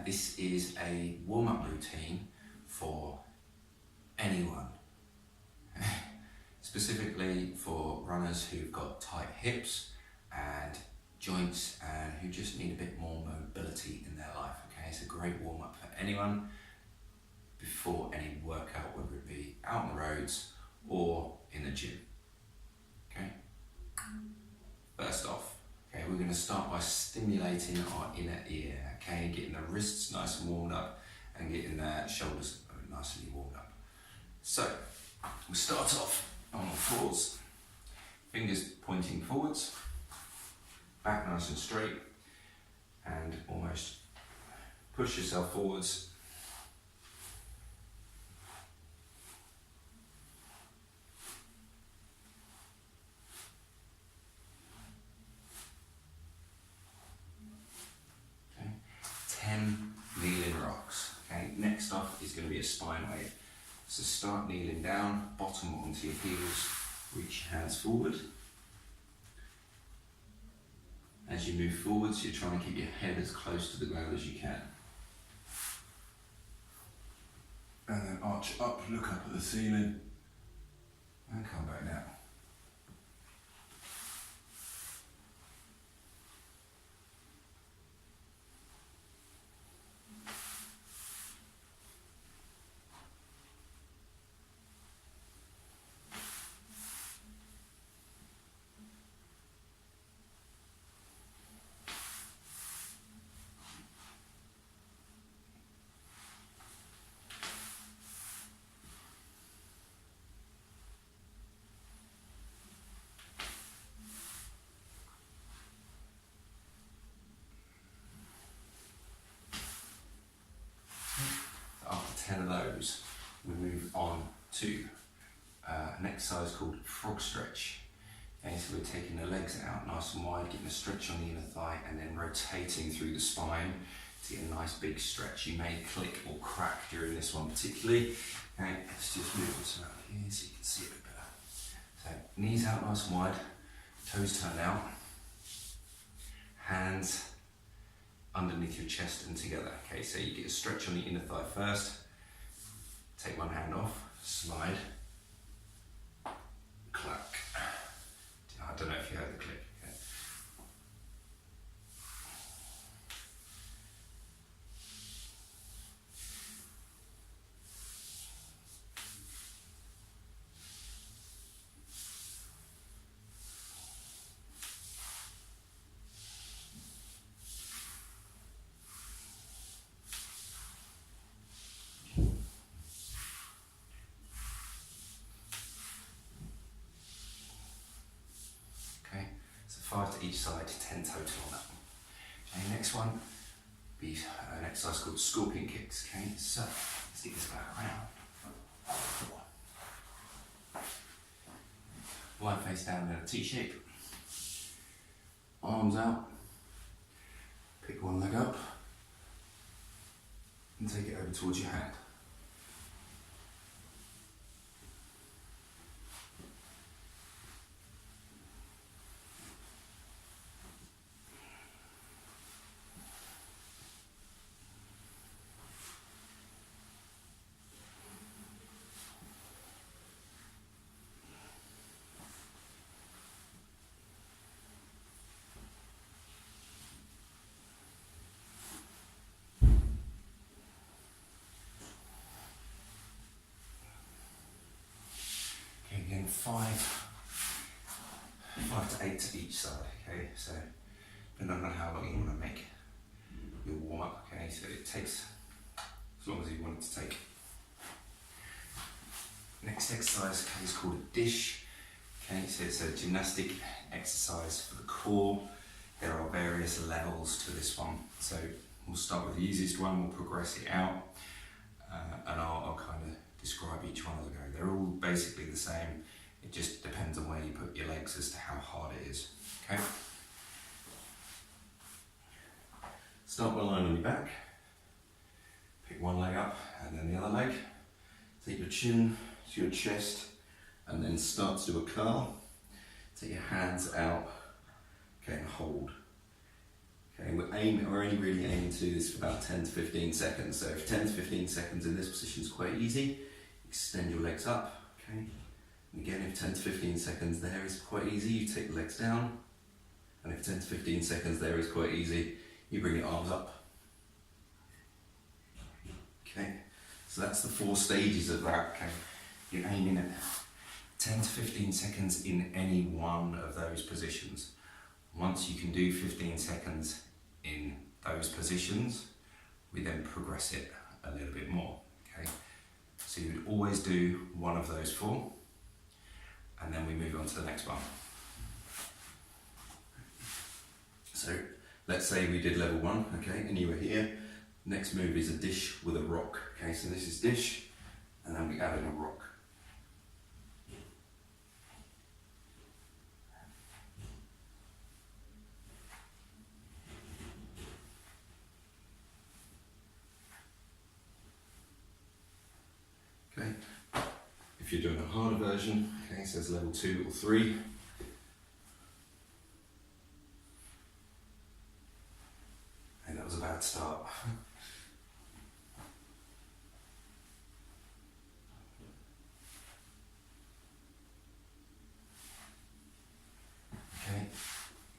this is a warm-up routine for anyone, specifically for runners who've got tight hips and joints and who just need a bit more mobility in their life. Okay, it's a great warm-up for anyone before any workout, whether it be out on the roads or in the gym. Okay, first off, okay, we're going to start by stimulating our inner ear. Okay, getting the wrists nice and warmed up and getting the shoulders nicely warmed up. So we'll start off on all fours, fingers pointing forwards, back nice and straight, and almost push yourself forwards. Okay, 10 kneeling rocks. Okay, next off is going to be a spine wave. So start kneeling down, bottom onto your heels, reach your hands forward. As you move forwards, you're trying to keep your head as close to the ground as you can. And then arch up, look up at the ceiling, and come back down. After 10 of those, we move on to an exercise called frog stretch. Okay, so we're taking the legs out nice and wide, getting a stretch on the inner thigh, and then rotating through the spine to get a nice big stretch. You may click or crack during this one particularly. Okay, let's just move this around here so you can see it a bit better. So knees out nice and wide, toes turned out, hands underneath your chest and together. Okay, so you get a stretch on the inner thigh first, take one hand off, slide, clack. I don't know if you heard the click. Okay. So 5 to each side, 10 total on that one. Okay, next one be an exercise called scorpion kicks. Okay, so let's get this back around. Lie face down in a T shape. Arms out. Pick one leg up and take it over towards your hand. Again, 5 to 8 to each side, okay, so depending on how long you want to make your warm up, okay, so it takes as long as you want it to take. Next exercise is called a dish, okay, so it's a gymnastic exercise for the core. There are various levels to this one, so we'll start with the easiest one, we'll progress it out, and I'll kind of describe each one as I go. They're all basically the same, it just depends on where you put your legs as to how hard it is. Okay. Start by lying on your back, pick one leg up and then the other leg, take your chin to your chest and then start to do a curl. Take your hands out, okay, and hold. Okay, we're only really aiming to do this for about 10 to 15 seconds. So if 10 to 15 seconds in this position is quite easy, extend your legs up, okay? And again, if 10 to 15 seconds there is quite easy, you take the legs down. And if 10 to 15 seconds there is quite easy, you bring your arms up. Okay, so that's the 4 stages of that, okay? You're aiming at 10 to 15 seconds in any one of those positions. Once you can do 15 seconds in those positions, we then progress it a little bit more, okay? So you would always do one of those 4, and then we move on to the next one. So let's say we did level 1, okay, and you were here. Next move is a dish with a rock, okay? So this is dish, and then we add in a rock. Okay, if you're doing a harder version, okay, so it's level 2 or 3. And that was a bad start. Okay,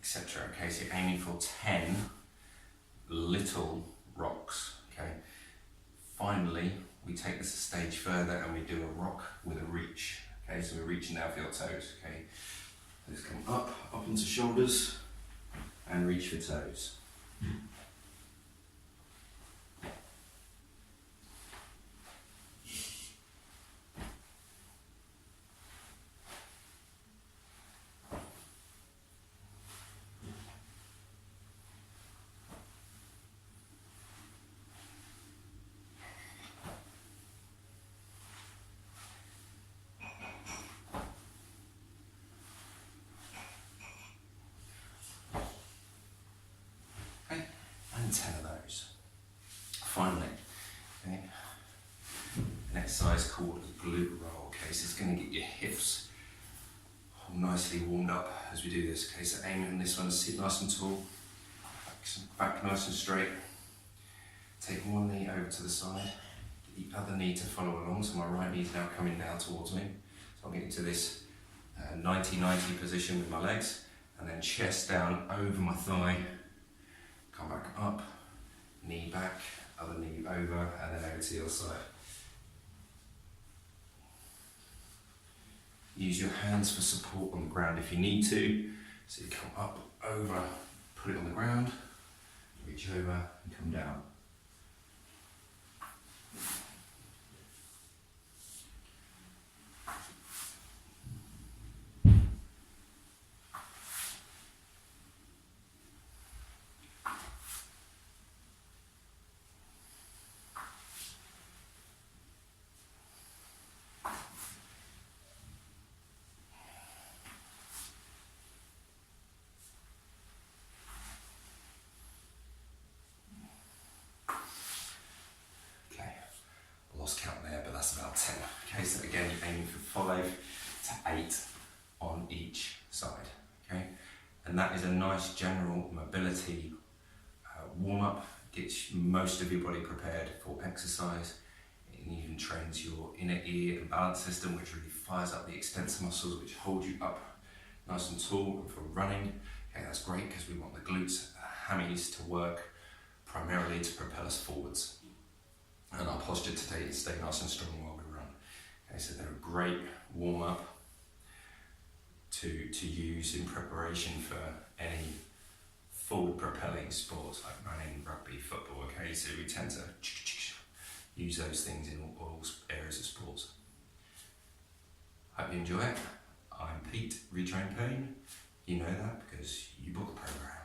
etc. Okay, so you're aiming for 10 little rocks, okay? Finally, we take this a stage further and we do a rock with a reach. Okay, so we're reaching now for your toes, okay? Let's come up onto shoulders and reach for toes. And 10 of those. Finally, okay, an exercise called a glute roll. Okay, so it's going to get your hips all nicely warmed up as we do this. Okay, so aim on this one, sit nice and tall, back nice and straight. Take one knee over to the side, get the other knee to follow along. So my right knee is now coming down towards me. So I'll get into this 90-90 position with my legs, and then chest down over my thigh. Come back up, knee back, other knee over, and then over to the other side. Use your hands for support on the ground if you need to. So you come up, over, put it on the ground, reach over and come down. Lost count there, but that's about 10. Okay, so again, you're aiming for 5 to 8 on each side. Okay, and that is a nice general mobility warm-up. Gets most of your body prepared for exercise. It even trains your inner ear and balance system, which really fires up the extensor muscles, which hold you up nice and tall. And for running, okay, that's great because we want the glutes, hammies to work primarily to propel us forwards. And our posture today is stay nice and strong while we run. Okay, so they're a great warm-up to use in preparation for any forward propelling sports like running, rugby, football. Okay, so we tend to use those things in all areas of sports. Hope you enjoy it. I'm Pete, Retrain Pain. You know that because you bought the program.